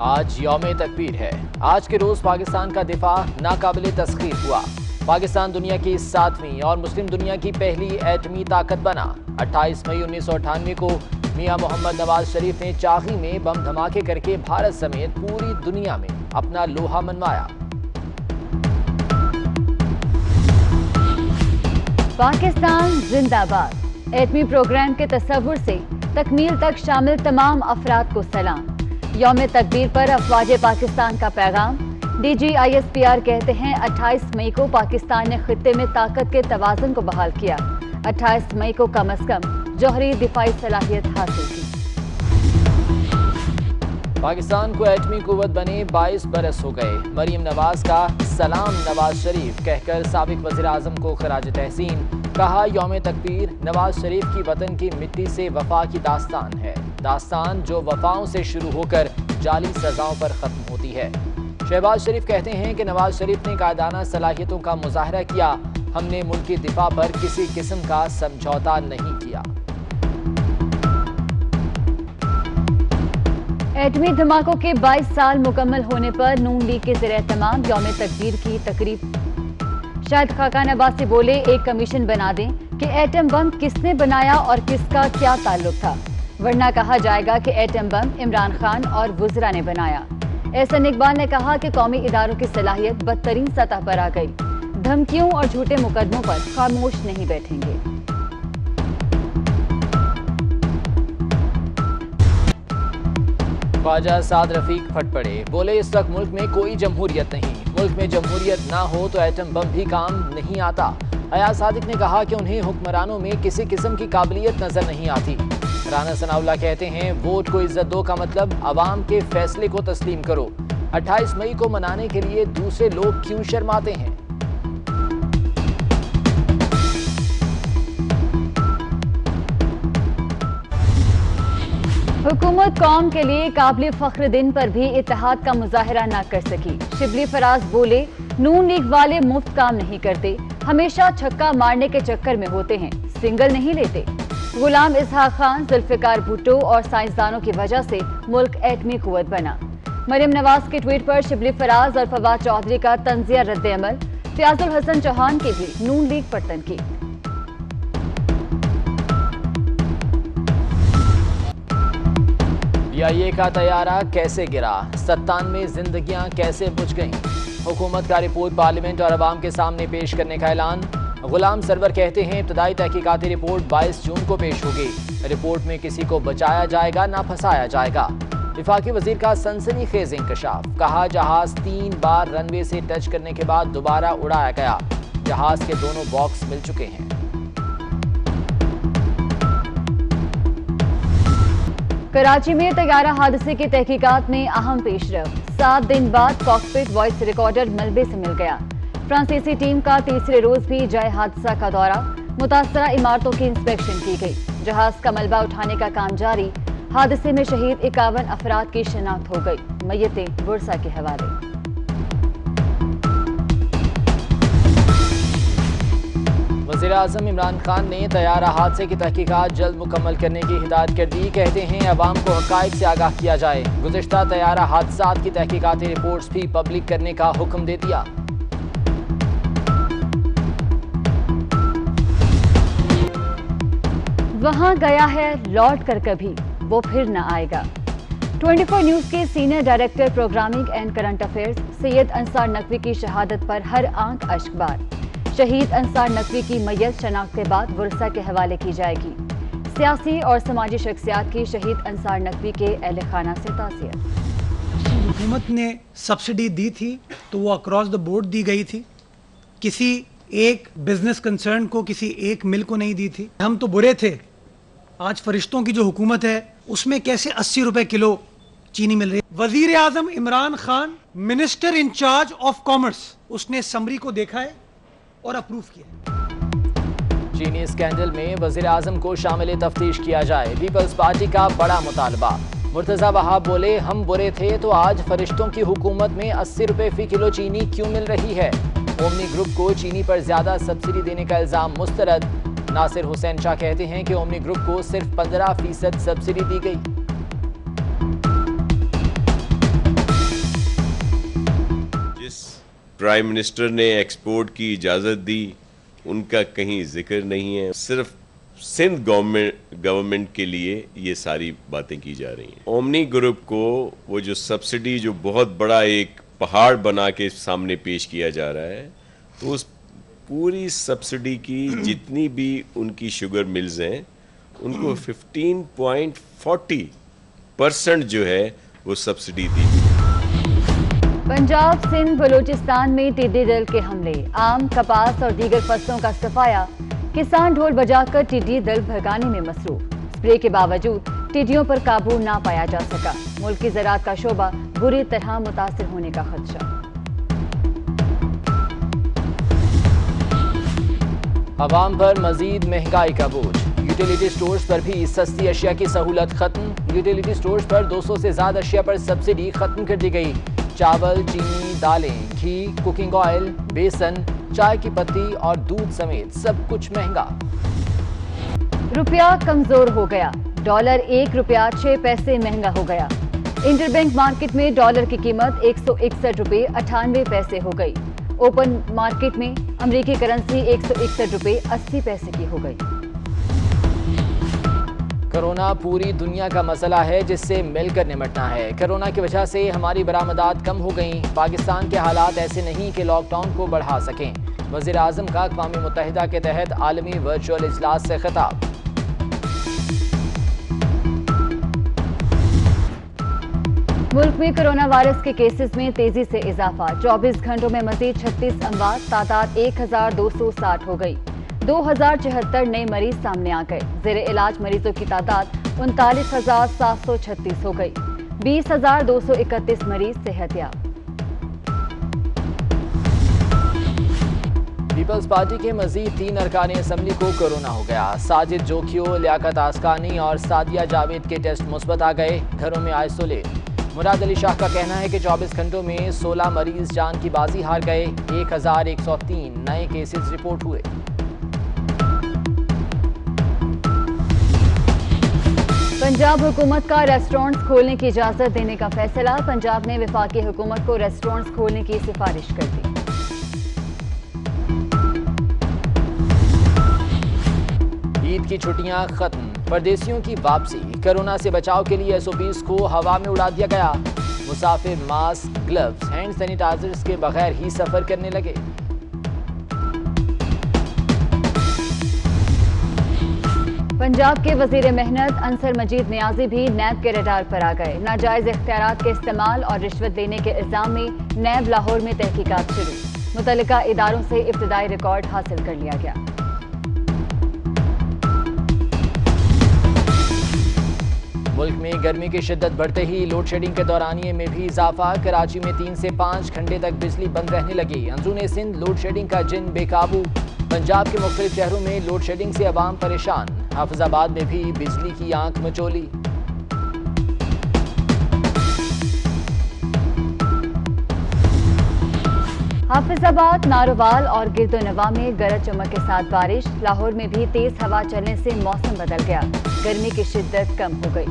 آج یوم تکبیر ہے۔ آج کے روز پاکستان کا دفاع ناقابل تسخیر ہوا۔ پاکستان دنیا کی 7ویں اور مسلم دنیا کی پہلی ایٹمی طاقت بنا۔ 28 مئی 1998 کو میاں محمد نواز شریف نے چاغی میں بم دھماکے کر کے بھارت سمیت پوری دنیا میں اپنا لوہا منوایا۔ پاکستان زندہ باد۔ ایٹمی پروگرام کے تصور سے تکمیل تک شامل تمام افراد کو سلام۔ یوم تکبیر پر افواج پاکستان کا پیغام۔ D G I S P R کہتے ہیں 28 مئی کو پاکستان نے خطے میں طاقت کے توازن کو بحال کیا۔ 28 مئی کو کم از کم جوہری دفاعی صلاحیت حاصل کی۔ پاکستان کو ایٹمی قوت بنے 22 برس ہو گئے۔ مریم نواز کا سلام نواز شریف کہہ کر سابق وزیر اعظم کو خراج تحسین۔ کہا یوم تکبیر نواز شریف کی وطن کی مٹی سے وفا کی داستان ہے، داستان جو وفاؤں سے شروع ہو کر جعلی سزاؤں پر ختم ہوتی ہے۔ شہباز شریف کہتے ہیں کہ نواز شریف نے قائدانہ صلاحیتوں کا مظاہرہ کیا، ہم نے ملکی دفاع پر کسی قسم کا سمجھوتا نہیں کیا۔ ایٹمی دھماکوں کے 22 سال مکمل ہونے پر نون لیگ کے زیر اہتمام یوم تکبیر کی تقریب۔ شاہد خاقان عباسی بولے ایک کمیشن بنا دیں کہ ایٹم بم کس نے بنایا اور کس کا کیا تعلق تھا، ورنہ کہا جائے گا کہ ایٹم بم عمران خان اور وزراء نے بنایا۔ احسن اقبال نے کہا کہ قومی اداروں کی صلاحیت بدترین سطح پر آ گئی، دھمکیوں اور جھوٹے مقدموں پر خاموش نہیں بیٹھیں گے۔ خواجہ سعد رفیق پھٹ پڑے، بولے اس وقت ملک میں کوئی جمہوریت نہیں، ملک میں جمہوریت نہ ہو تو ایٹم بم بھی کام نہیں آتا۔ ایاز صادق نے کہا کہ انہیں حکمرانوں میں کسی قسم کی قابلیت نظر نہیں آتی۔ رانا ثناء اللہ کہتے ہیں ووٹ کو عزت دو کا مطلب عوام کے فیصلے کو تسلیم کرو۔ 28 مئی کو منانے کے لیے دوسرے لوگ کیوں شرماتے ہیں؟ حکومت قوم کے لیے قابل فخر دن پر بھی اتحاد کا مظاہرہ نہ کر سکی۔ شبلی فراز بولے نون لیگ والے مفت کام نہیں کرتے، ہمیشہ چھکا مارنے کے چکر میں ہوتے ہیں، سنگل نہیں لیتے۔ غلام اسحاق خان، ذوالفقار بھٹو اور سائنسدانوں کی وجہ سے ملک ایٹمی قوت بنا۔ مریم نواز کے ٹویٹ پر شبلی فراز اور فواد چودھری کا طنزیہ رد عمل۔ فیاض الحسن چوہان کی بھی نون لیگ پر تنقید۔ پی آئی اے کا طیارہ کیسے گرا، 97 زندگیاں کیسے بجھ گئیں؟ حکومت کا رپورٹ پارلیمنٹ اور عوام کے سامنے پیش کرنے کا اعلان۔ غلام سرور کہتے ہیں ابتدائی تحقیقاتی رپورٹ 22 جون کو پیش ہوگی، رپورٹ میں کسی کو بچایا جائے گا نہ پھنسایا جائے گا۔ وفاقی وزیر کا سنسنی خیز انکشاف، کہا جہاز 3 بار رن وے سے ٹچ کرنے کے بعد دوبارہ اڑایا گیا، جہاز کے دونوں باکس مل چکے ہیں۔ کراچی میں طیارہ حادثے کی تحقیقات میں اہم پیش رفت، 7 دن بعد کاکپٹ وائس ریکارڈر ملبے سے مل گیا۔ فرانسیسی ٹیم کا تیسرے روز بھی جائے حادثہ کا دورہ، متاثرہ عمارتوں کی انسپیکشن کی گئی، جہاز کا ملبہ اٹھانے کا کام جاری۔ حادثے میں شہید 51 افراد کی شناخت ہو گئی، میتیں ورثاء کے حوالے۔ وزیر اعظم عمران خان نے طیارہ حادثے کی تحقیقات جلد مکمل کرنے کی ہدایت کر دی، کہتے ہیں عوام کو حقائق سے آگاہ کیا جائے۔ گزشتہ طیارہ حادثات کی تحقیقاتی رپورٹس بھی پبلک کرنے کا حکم دے دیا۔ وہاں گیا ہے لوٹ کر کبھی وہ پھر نہ آئے گا۔ 24 نیوز کے senior director programming and current affairs Syed Ansar Naqvi کی شہادت پر ہر آنکھ اشک بار۔ شہید انصار نقوی کی میت شناخت کے بعد ورثاء کے حوالے کی جائے گی۔ سیاسی اور سماجی شخصیات کی شہید انصار نقوی کے اہل خانہ سے تعزیت۔ حکومت نے سبسڈی دی تھی تو وہ اکراس دا بورڈ دی گئی تھی، کسی ایک بزنس کنسرن کو، کسی ایک مل کو نہیں دی تھی۔ ہم تو برے تھے، آج فرشتوں کی جو حکومت ہے اس میں کیسے 80 روپے کلو چینی مل رہی ہے۔ وزیر اعظم Imran Khan minister in charge of commerce, اس نے سمری کو دیکھا ہے اور اپروف کیا۔ چینی اسکینڈل میں وزیر اعظم کو شامل تفتیش کیا جائے، پیپلز پارٹی کا بڑا مطالبہ۔ مرتضی وہاب بولے ہم برے تھے تو آج فرشتوں کی حکومت میں 80 روپے فی کلو چینی کیوں مل رہی ہے؟ اومنی گروپ کو چینی پر زیادہ سبسڈی دینے کا الزام مسترد۔ ناصر حسین شاہ کہتے ہیں کہ اومنی گروپ کو صرف 15% سبسڈی دی گئی۔ پرائم منسٹر نے ایکسپورٹ کی اجازت دی ان کا کہیں ذکر نہیں ہے. صرف سندھ گورنمنٹ کے لیے یہ ساری باتیں کی جا رہی ہیں. اومنی گروپ کو وہ جو سبسڈی جو بہت بڑا ایک پہاڑ بنا کے سامنے پیش کیا جا رہا ہے, تو اس پوری سبسڈی کی جتنی بھی ان کی شوگر ملز ہیں ان کو 15.40% جو ہے وہ سبسڈی دی. پنجاب سندھ بلوچستان میں ٹڈی دل کے حملے, آم, کپاس اور دیگر فصلوں کا صفایا. کسان ڈھول بجا کر ٹڈی دل بھگانے میں مصروف. اسپرے کے باوجود ٹڈیوں پر قابو نہ پایا جا سکا. ملک کی زراعت کا شعبہ بری طرح متاثر ہونے کا خدشہ. عوام پر مزید مہنگائی کا بوجھ, یوٹیلیٹی سٹورز پر بھی سستی اشیاء کی سہولت ختم. یوٹیلیٹی سٹورز پر 200 سے زیادہ اشیاء پر سبسڈی ختم کر دی گئی. چاول, چینی, دالیں, گھی, کوکنگ آئل, بیسن, چائے کی پتی اور دودھ سمیت سب کچھ مہنگا. روپیہ کمزور ہو گیا, ڈالر 1 روپیہ 6 پیسے مہنگا ہو گیا. انٹر بینک مارکیٹ میں ڈالر کی قیمت 161 روپے 98 پیسے ہو گئی. اوپن مارکیٹ میں امریکی کرنسی 161 روپے 80 پیسے کی ہو گئی. کرونا پوری دنیا کا مسئلہ ہے جس سے مل کر نمٹنا ہے. کرونا کی وجہ سے ہماری برآمدات کم ہو گئیں. پاکستان کے حالات ایسے نہیں کہ لاک ڈاؤن کو بڑھا سکیں. وزیر اعظم کا اقوام متحدہ کے تحت عالمی ورچوئل اجلاس سے خطاب. ملک میں کرونا وائرس کے کیسز میں تیزی سے اضافہ, 24 گھنٹوں میں مزید 36 اموات, تعداد 1260 ہو گئی. 2074 نئے مریض سامنے آ گئے. زیر علاج مریضوں کی تعداد 39,736 ہو گئی. 20,231 مریض صحت یاب. پیپلز پارٹی کے مزید 3 ارکان اسمبلی کو کورونا ہو گیا. ساجد جوکھیو, لیاقت آسکانی اور سعدیہ جاوید کے ٹیسٹ مثبت آ گئے, گھروں میں آئسولیٹ. مراد علی شاہ کا کہنا ہے کہ 24 گھنٹوں میں 16 مریض جان کی بازی ہار گئے. 1103 نئے کیسز رپورٹ ہوئے. پنجاب حکومت کا ریسٹورنٹس کھولنے کی اجازت دینے کا فیصلہ. پنجاب نے وفاقی حکومت کو ریسٹورنٹس کھولنے کی سفارش کر دی. عید کی چھٹیاں ختم, پردیسیوں کی واپسی. کرونا سے بچاؤ کے لیے SOPs کو ہوا میں اڑا دیا گیا. مسافر ماسک, گلوز, ہینڈ سینیٹائزرز کے بغیر ہی سفر کرنے لگے. پنجاب کے وزیر محنت انصر مجید نیازی بھی نیب کے ریڈار پر آ گئے. ناجائز اختیارات کے استعمال اور رشوت دینے کے الزام میں نیب لاہور میں تحقیقات شروع. متعلقہ اداروں سے ابتدائی ریکارڈ حاصل کر لیا گیا. ملک میں گرمی کی شدت بڑھتے ہی لوڈ شیڈنگ کے دورانیے میں بھی اضافہ. کراچی میں 3 سے 5 گھنٹے تک بجلی بند رہنے لگی. اندرون سندھ لوڈ شیڈنگ کا جن بے قابو. پنجاب کے مختلف شہروں میں لوڈ شیڈنگ سے عوام پریشان. حافظ آباد میں بھی بجلی کی آنکھ مچولی. حافظ آباد, ناروال اور گرد و نواح میں گرج چمک کے ساتھ بارش. لاہور میں بھی تیز ہوا چلنے سے موسم بدل گیا. گرمی کی شدت کم ہو گئی.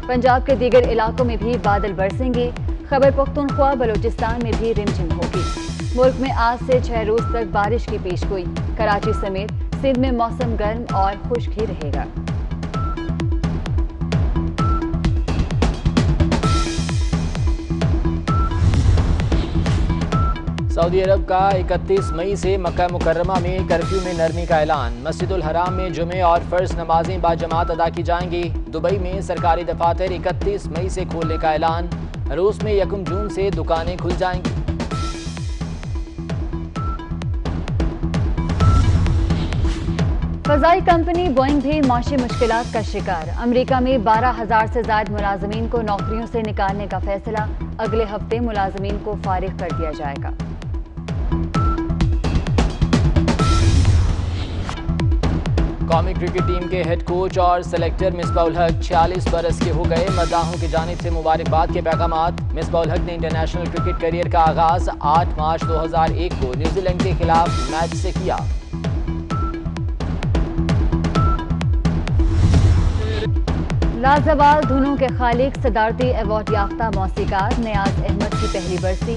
پنجاب کے دیگر علاقوں میں بھی بادل برسیں گے. خیبر پختونخوا, بلوچستان میں بھی رمجھم ہوگی. ملک میں آج سے 6 روز تک بارش کی پیش گوئی. کراچی سمیت سندھ میں موسم گرم اور خشک ہی رہے گا. سعودی عرب کا 31 مئی سے مکہ مکرمہ میں کرفیو میں نرمی کا اعلان. مسجد الحرام میں جمعے اور فرض نمازیں باجماعت ادا کی جائیں گی. دبئی میں سرکاری دفاتر 31 مئی سے کھولنے کا اعلان. روس میں 1 جون سے دکانیں کھل جائیں گی. فضائی کمپنی بوئنگ بھی معاشی مشکلات کا شکار. امریکہ میں 12,000 سے زائد ملازمین کو نوکریوں سے نکالنے کا فیصلہ. اگلے ہفتے ملازمین کو فارغ کر دیا جائے گا. قومی کرکٹ ٹیم کے ہیڈ کوچ اور سلیکٹر مصباح الحق 46 برس کے ہو گئے. مداحوں کی جانب سے مبارکباد کے پیغامات. مصباح الحق نے انٹرنیشنل کرکٹ کیریئر کا آغاز 8 مارچ 2001 کو نیوزی لینڈ کے خلاف میچ سے کیا. لازوال دھنوں کے خالق, صدارتی ایوارڈ یافتہ موسیقار نیاز احمد کی پہلی برسی.